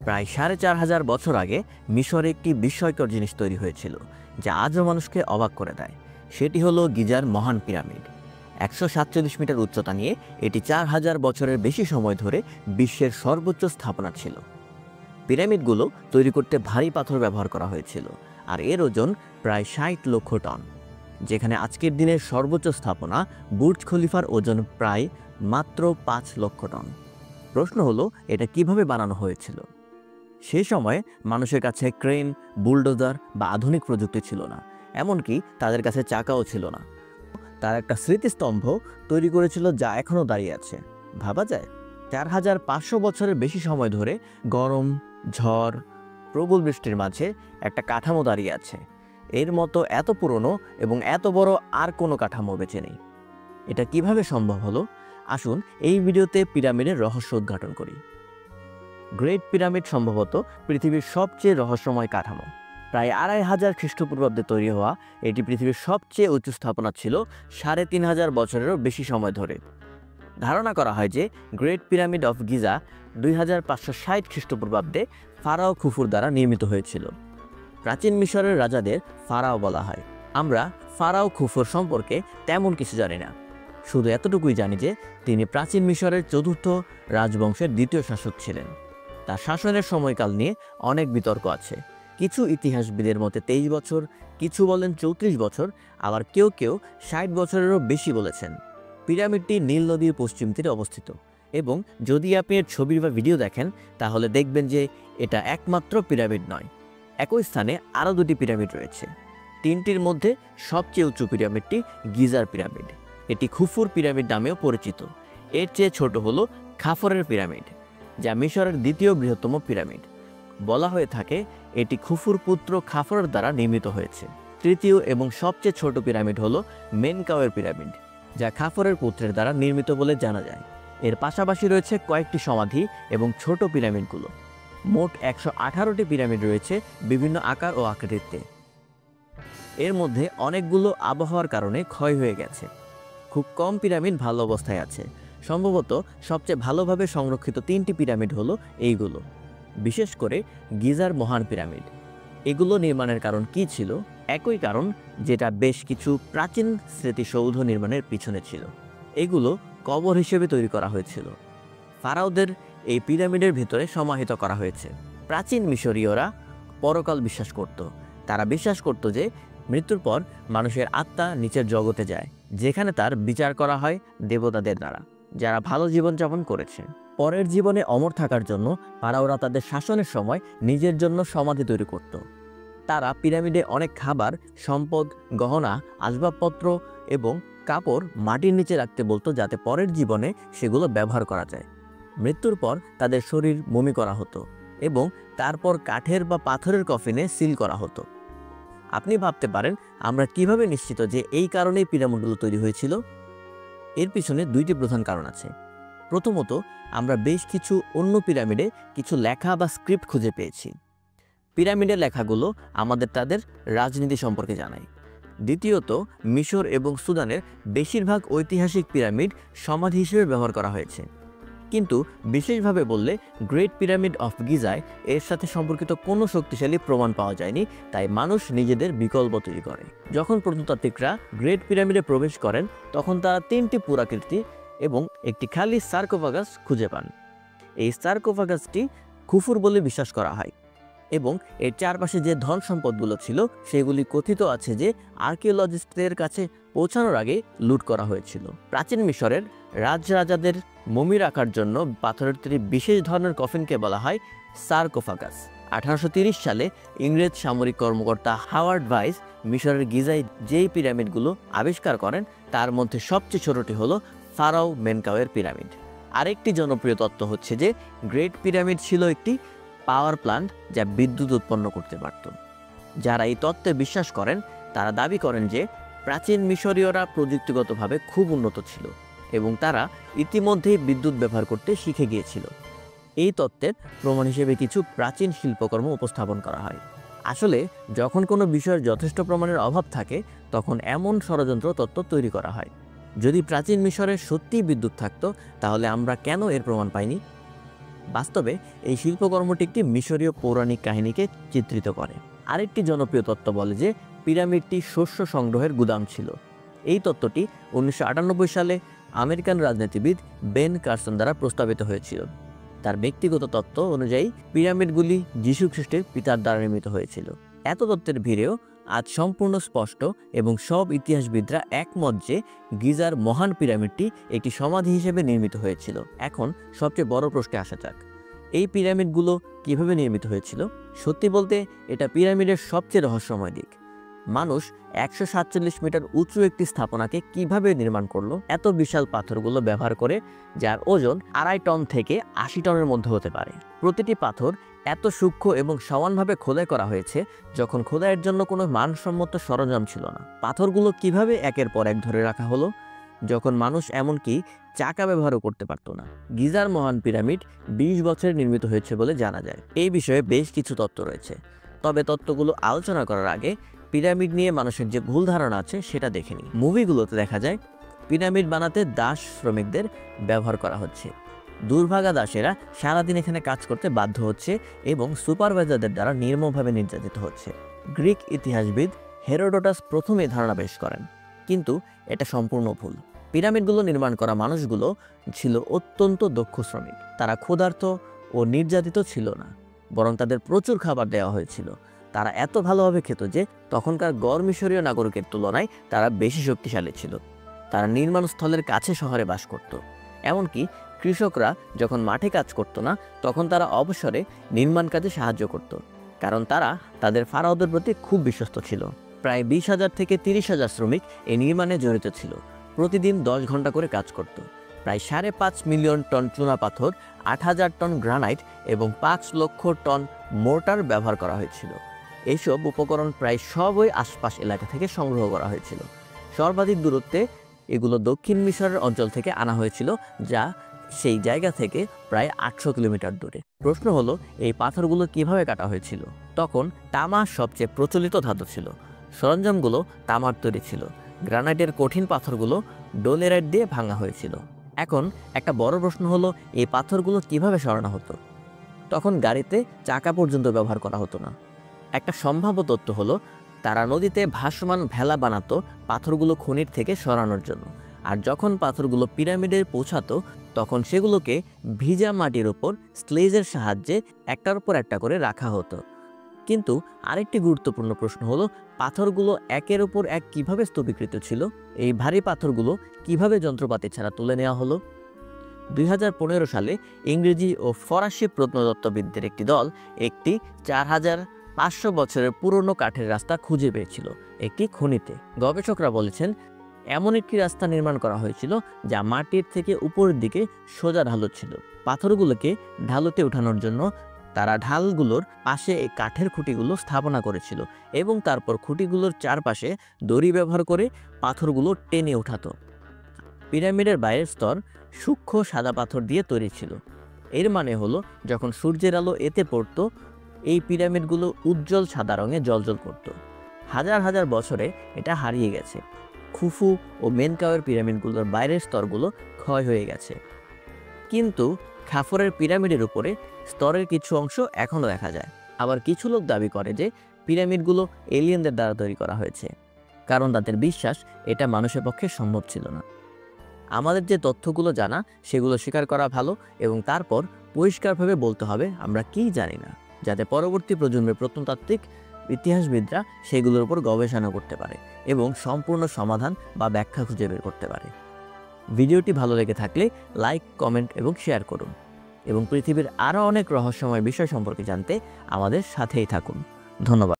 প্রায় ৪,৫০০ বছর আগে মিশরে একটি বিস্ময়কর জিনিস তৈরি হয়েছিল যা আজও মানুষকে অবাক করে দেয়। সেটি হলো গিজার মহান পিরামিড। ১৪৭ মিটার উচ্চতা নিয়ে এটি ৪,০০০ বছরের বেশি সময় ধরে বিশ্বের সর্বোচ্চ স্থাপনা ছিল। পিরামিডগুলো তৈরি করতে ভারী পাথর ব্যবহার করা হয়েছিল, আর এর ওজন প্রায় ৬০ লক্ষ টন। যেখানে আজকের দিনের সর্বোচ্চ স্থাপনা বুর্জ খলিফার ওজন প্রায় মাত্র ৫ লক্ষ টন। প্রশ্ন হলো, এটা কিভাবে বানানো হয়েছিল? সেই সময়ে মানুষের কাছে ক্রেন, বুলডোজার বা আধুনিক প্রযুক্তি ছিল না, এমনকি তাদের কাছে চাকাও ছিল না। তার একটা স্মৃতিস্তম্ভ তৈরি করেছিল যা এখনও দাঁড়িয়ে আছে। ভাবা যায় ৪,৫০০ বছরের বেশি সময় ধরে গরম, ঝড়, প্রবল বৃষ্টির মাঝে একটা কাঠামো দাঁড়িয়ে আছে। এর মতো এত পুরনো এবং এত বড় আর কোনো কাঠামো বেঁচে নেই। এটা কিভাবে সম্ভব হলো? আসুন এই ভিডিওতে পিরামিডের রহস্য উদ্ঘাটন করি। গ্রেট পিরামিড সম্ভবত পৃথিবীর সবচেয়ে রহস্যময় কাঠামো। প্রায় ২,৫০০ খ্রিস্টপূর্বাব্দে তৈরি হওয়া এটি পৃথিবীর সবচেয়ে উঁচু স্থাপনা ছিল ৩,৫০০ বছরেরও বেশি সময় ধরে। ধারণা করা হয় যে গ্রেট পিরামিড অফ গিজা ২৫৬০ খ্রিস্টপূর্বাব্দে ফারাও খুফুর দ্বারা নির্মিত হয়েছিল। প্রাচীন মিশরের রাজাদের ফারাও বলা হয়। আমরা ফারাও খুফুর সম্পর্কে তেমন কিছু জানি না, শুধু এতটুকুই জানি যে তিনি প্রাচীন মিশরের চতুর্থ রাজবংশের দ্বিতীয় শাসক ছিলেন। তার শাসনের সময়কাল নিয়ে অনেক বিতর্ক আছে। কিছু ইতিহাসবিদের মতে ২৩ বছর, কিছু বলেন ৩৪ বছর, আবার কেউ কেউ ৬০ বছরেরও বেশি বলেছেন। পিরামিডটি নীল নদীর পশ্চিম তীরে অবস্থিত, এবং যদি আপনি এর ছবি বা ভিডিও দেখেন তাহলে দেখবেন যে এটা একমাত্র পিরামিড নয়। একই স্থানে আরও দুটি পিরামিড রয়েছে। তিনটির মধ্যে সবচেয়ে উঁচু পিরামিডটি গিজার পিরামিড। এটি খুফুর পিরামিড নামেও পরিচিত। এর চেয়ে ছোট হলো খাফরের পিরামিড, যা মিশরের দ্বিতীয় বৃহত্তম পিরামিড। বলা হয়ে থাকে এটি খুফুর পুত্র খাফরের দ্বারা নির্মিত হয়েছে। তৃতীয় এবং সবচেয়ে ছোট পিরামিড হলো মেনকাওয়ের পিরামিড, যা খাফরের পুত্রের দ্বারা নির্মিত বলে জানা যায়। এর পাশাপাশি রয়েছে কয়েকটি সমাধি এবং ছোট পিরামিডগুলো। মোট ১১৮টি পিরামিড রয়েছে বিভিন্ন আকার ও আকৃতিতে। এর মধ্যে অনেকগুলো আবহাওয়ার কারণে ক্ষয় হয়ে গেছে। খুব কম পিরামিড ভালো অবস্থায় আছে। সম্ভবত সবচেয়ে ভালোভাবে সংরক্ষিত ৩টি পিরামিড হলো এইগুলো, বিশেষ করে গিজার মহান পিরামিড। এগুলো নির্মাণের কারণ কি ছিল? একই কারণ যেটা বেশ কিছু প্রাচীন স্মৃতিসৌধ নির্মাণের পিছনে ছিল। এগুলো কবর হিসেবে তৈরি করা হয়েছিল। ফারাওদের এই পিরামিডের ভিতরে সমাহিত করা হয়েছে। প্রাচীন মিশরীয়রা পরকাল বিশ্বাস করত। তারা বিশ্বাস করত যে মৃত্যুর পর মানুষের আত্মা নিচের জগতে যায়, যেখানে তার বিচার করা হয় দেবতাদের দ্বারা, যারা ভালো জীবনযাপন করেছে। পরের জীবনে অমর থাকার জন্য ফারাওরা তাদের শাসনের সময় নিজের জন্য সমাধি তৈরি করত। তারা পিরামিডে অনেক খাবার, সম্পদ, গহনা, আসবাবপত্র এবং কাপড় মাটির নিচে রাখতে বলতো, যাতে পরের জীবনে সেগুলো ব্যবহার করা যায়। মৃত্যুর পর তাদের শরীর মমি করা হতো এবং তারপর কাঠের বা পাথরের কফিনে সিল করা হতো। আপনি ভাবতে পারেন, আমরা কিভাবে নিশ্চিত যে এই কারণেই পিরামিডগুলো তৈরি হয়েছিল? এর পিছনে দুইটি প্রধান কারণ আছে। প্রথমত, আমরা বেশ কিছু অন্য পিরামিডে কিছু লেখা বা স্ক্রিপ্ট খুঁজে পেয়েছি। পিরামিডের লেখাগুলো আমাদের তাদের রাজনীতি সম্পর্কে জানায়। দ্বিতীয়ত, মিশর এবং সুদানের বেশিরভাগ ঐতিহাসিক পিরামিড সমাধি হিসেবে ব্যবহার করা হয়েছে, কিন্তু বিশেষভাবে বললে গ্রেট পিরামিড অফ গিজায় এর সাথে সম্পর্কিত কোনো শক্তিশালী প্রমাণ পাওয়া যায়নি। তাই মানুষ নিজেদের বিকল্প তৈরি করে। যখন প্রত্নতাত্ত্বিকরা গ্রেট পিরামিডে প্রবেশ করেন, তখন তারা 3টি পুরাকীর্তি এবং একটি খালি সার্কোফাগাস খুঁজে পান। এই সার্কোফাগাসটি খুফুর বলে বিশ্বাস করা হয়, এবং এর চারপাশে যে ধন সম্পদগুলো ছিল সেগুলি কথিত আছে যে আর্কিওলজিস্টদের কাছে পৌঁছানোর আগে লুট করা হয়েছিল। প্রাচীন মিশরের রাজরাজাদের মমি রাখার জন্য পাথরের তৈরি বিশেষ ধরনের কফিনকে বলা হয় সার্কোফাগাস। 1830 সালে ইংরেজ সামরিক কর্মকর্তা হাওয়ার্ড ভাইস মিশরের গিজায় যেই পিরামিডগুলো আবিষ্কার করেন, তার মধ্যে সবচেয়ে ছোটটি হলো ফারাও মেনকাওয়ের পিরামিড। আরেকটি জনপ্রিয় তত্ত্ব হচ্ছে যে গ্রেট পিরামিড ছিল একটি পাওয়ার প্ল্যান্ট যা বিদ্যুৎ উৎপন্ন করতে পারত। যারা এই তত্ত্বে বিশ্বাস করেন তারা দাবি করেন যে প্রাচীন মিশরীয়রা প্রযুক্তিগতভাবে খুব উন্নত ছিল এবং তারা ইতিমধ্যেই বিদ্যুৎ ব্যবহার করতে শিখে গিয়েছিল। এই তত্ত্বের প্রমাণ হিসেবে কিছু প্রাচীন শিল্পকর্ম উপস্থাপন করা হয়। আসলে যখন কোনো বিষয়ের যথেষ্ট প্রমাণের অভাব থাকে, তখন এমন ষড়যন্ত্র তত্ত্ব তৈরি করা হয়। যদি প্রাচীন মিশরে সত্যিই বিদ্যুৎ থাকতো, তাহলে আমরা কেন এর প্রমাণ পাইনি? বাস্তবে এই শিল্পকর্মটি একটি মিশরীয় পৌরাণিক কাহিনীকে চিত্রিত করে। আরেকটি জনপ্রিয় তত্ত্ব বলে যে পিরামিডটি শস্য সংগ্রহের গুদাম ছিল। এই তত্ত্বটি 1998 সালে আমেরিকান রাজনীতিবিদ বেন কারসন দ্বারা প্রস্তাবিত হয়েছিল। তার ব্যক্তিগত তত্ত্ব অনুযায়ী পিরামিডগুলি যীশু খ্রিস্টের পিতার দ্বারা নির্মিত হয়েছিল। এত তত্ত্বের ভিড়েও আজ সম্পূর্ণ স্পষ্ট এবং সব ইতিহাসবিদরা একমত যে গিজার মহান পিরামিডটি একটি সমাধি হিসেবে নির্মিত হয়েছিল। এখন সবচেয়ে বড় প্রশ্নে আসা যাক, এই পিরামিডগুলো কিভাবে নির্মিত হয়েছিল? সত্যি বলতে এটা পিরামিডের সবচেয়ে রহস্যময় দিক। মানুষ 147 মিটার উঁচু একটি স্থাপনাকে কিভাবে নির্মাণ করলো এত বিশাল পাথরগুলো ব্যবহার করে, যার ওজন 2.5 টন থেকে 80 টনের মধ্যে হতে পারে। প্রতিটি পাথর এত সূক্ষ্ম এবং সমানভাবে খোদাই করা হয়েছে যখন খোদাইয়ের জন্য কোনো মানসম্মত সরঞ্জাম ছিল না। পাথরগুলো কিভাবে একের পর এক ধরে রাখা হলো যখন মানুষ এমনকি চাকা ব্যবহারও করতে পারত না? গিজার মহান পিরামিড 20 বছরে নির্মিত হয়েছে বলে জানা যায়। এই বিষয়ে বেশ কিছু তত্ত্ব রয়েছে, তবে তত্ত্বগুলো আলোচনা করার আগে পিরামিড নিয়ে মানুষের যে ভুল ধারণা আছে সেটা দেখে নিই। মুভিগুলোতে দেখা যায় পিরামিড বানাতে দাস শ্রমিকদের ব্যবহার করা হচ্ছে। দুর্ভাগা দাসেরা সারাদিন এখানে কাজ করতে বাধ্য হচ্ছে এবং সুপারভাইজারদের দ্বারা নির্মমভাবে নির্যাতিত হচ্ছে। গ্রিক ইতিহাসবিদ হেরোডোটাস প্রথম এই ধারণা পেশ করেন, কিন্তু এটা সম্পূর্ণ ভুল। পিরামিডগুলো নির্মাণ করা মানুষগুলো ছিল অত্যন্ত দক্ষ শ্রমিক। তারা ক্ষুধার্ত ও নির্যাতিত ছিল না, বরং তাদের প্রচুর খাবার দেওয়া হয়েছিল। তারা এত ভালোভাবে খেত যে তখনকার গড় মিশরীয় নাগরিকের তুলনায় তারা বেশি শক্তিশালী ছিল। তারা নির্মাণস্থলের কাছে শহরে বাস করত। এমনকি কৃষকরা যখন মাঠে কাজ করত না, তখন তারা অবসরে নির্মাণ কাজে সাহায্য করত, কারণ তারা তাদের ফারাওদের প্রতি খুব বিশ্বস্ত ছিল। প্রায় 20,000 থেকে 30,000 শ্রমিক এই নির্মাণে জড়িত ছিল। প্রতিদিন 10 ঘন্টা করে কাজ করত। প্রায় 5.5 মিলিয়ন টন চুনাপাথর, 8,000 টন গ্রানাইট এবং 5 লক্ষ টন মোর্টার ব্যবহার করা হয়েছিল। এইসব উপকরণ প্রায় সবই আশপাশ এলাকা থেকে সংগ্রহ করা হয়েছিল। সর্বাধিক দূরত্বে এগুলো দক্ষিণ মিশরের অঞ্চল থেকে আনা হয়েছিল, যা সেই জায়গা থেকে প্রায় 800 কিলোমিটার দূরে। প্রশ্ন হলো, এই পাথরগুলো কিভাবে কাটা হয়েছিল? তখন তামা সবচেয়ে প্রচলিত ধাতু ছিল। সরঞ্জামগুলো তামার তৈরি ছিল। গ্রানাইটের কঠিন পাথরগুলো ডোলেরাইট দিয়ে ভাঙা হয়েছিল। এখন একটা বড় প্রশ্ন হলো, এই পাথরগুলো কিভাবে সরানো হতো? তখন গাড়িতে চাকা পর্যন্ত ব্যবহার করা হতো না। একটা সম্ভাব্য তথ্য হলো, তারা নদীতে ভাসমান ভেলা বানাতো পাথরগুলো খনির থেকে সরানোর জন্য। আর যখন পাথরগুলো পিরামিডে পৌঁছাতো, তখন সেগুলোকে ভিজা মাটির ওপর স্লেজের সাহায্যে একটার উপর একটা করে রাখা হতো। কিন্তু আরেকটি গুরুত্বপূর্ণ প্রশ্ন হলো, পাথরগুলো একের উপর এক কিভাবে স্তূপীকৃত ছিল? এই ভারী পাথরগুলো কিভাবে যন্ত্রপাতি ছাড়া তুলে নেওয়া হলো? 2015 সালে ইংরেজি ও ফরাসি প্রত্নতত্ত্ববিদদের একটি দল একটি 4,500 বছরের পুরনো কাঠের রাস্তা খুঁজে পেয়েছিল একটি খনিতে। গবেষকরা বলেছেন, এমন একটি রাস্তা নির্মাণ করা হয়েছিল যা মাটির থেকে উপরের দিকে সোজা ঢালু ছিল। পাথরগুলোকে ঢালুতে ওঠানোর জন্য তারা ঢালগুলোর পাশে এই কাঠের খুঁটিগুলো স্থাপনা করেছিল এবং তারপর খুঁটিগুলোর চারপাশে দড়ি ব্যবহার করে পাথরগুলো টেনে ওঠাতো। পিরামিডের বাইরের স্তর সূক্ষ্ম সাদা পাথর দিয়ে তৈরি ছিল। এর মানে হলো, যখন সূর্যের আলো এতে পড়তো, এই পিরামিডগুলো উজ্জ্বল সাদা রঙে জ্বলজ্বল করত। হাজার হাজার বছরে এটা হারিয়ে গেছে। খুফু ও মেনকাওয়ের পিরামিডগুলোর বাইরের স্তরগুলো ক্ষয় হয়ে গেছে, কিন্তু খাফরের পিরামিডের উপরে স্তরের কিছু অংশ এখনও দেখা যায়। আবার কিছু লোক দাবি করে যে পিরামিডগুলো এলিয়েনদের দ্বারা তৈরি করা হয়েছে, কারণ তাদের বিশ্বাস এটা মানুষের পক্ষে সম্ভব ছিল না। আমাদের যে তথ্যগুলো জানা সেগুলো স্বীকার করা ভালো এবং তারপর পরিষ্কারভাবে বলতে হবে আমরা কি জানি না, যাতে পরবর্তী প্রজন্মের প্রত্নতাত্ত্বিক ইতিহাসবিদরা সেগুলোর উপর গবেষণা করতে পারে এবং সম্পূর্ণ সমাধান বা ব্যাখ্যা খুঁজে বের করতে পারে। ভিডিওটি ভালো লেগে থাকলে লাইক, কমেন্ট এবং শেয়ার করুন এবং পৃথিবীর আরও অনেক রহস্যময় বিষয় সম্পর্কে জানতে আমাদের সাথেই থাকুন। ধন্যবাদ।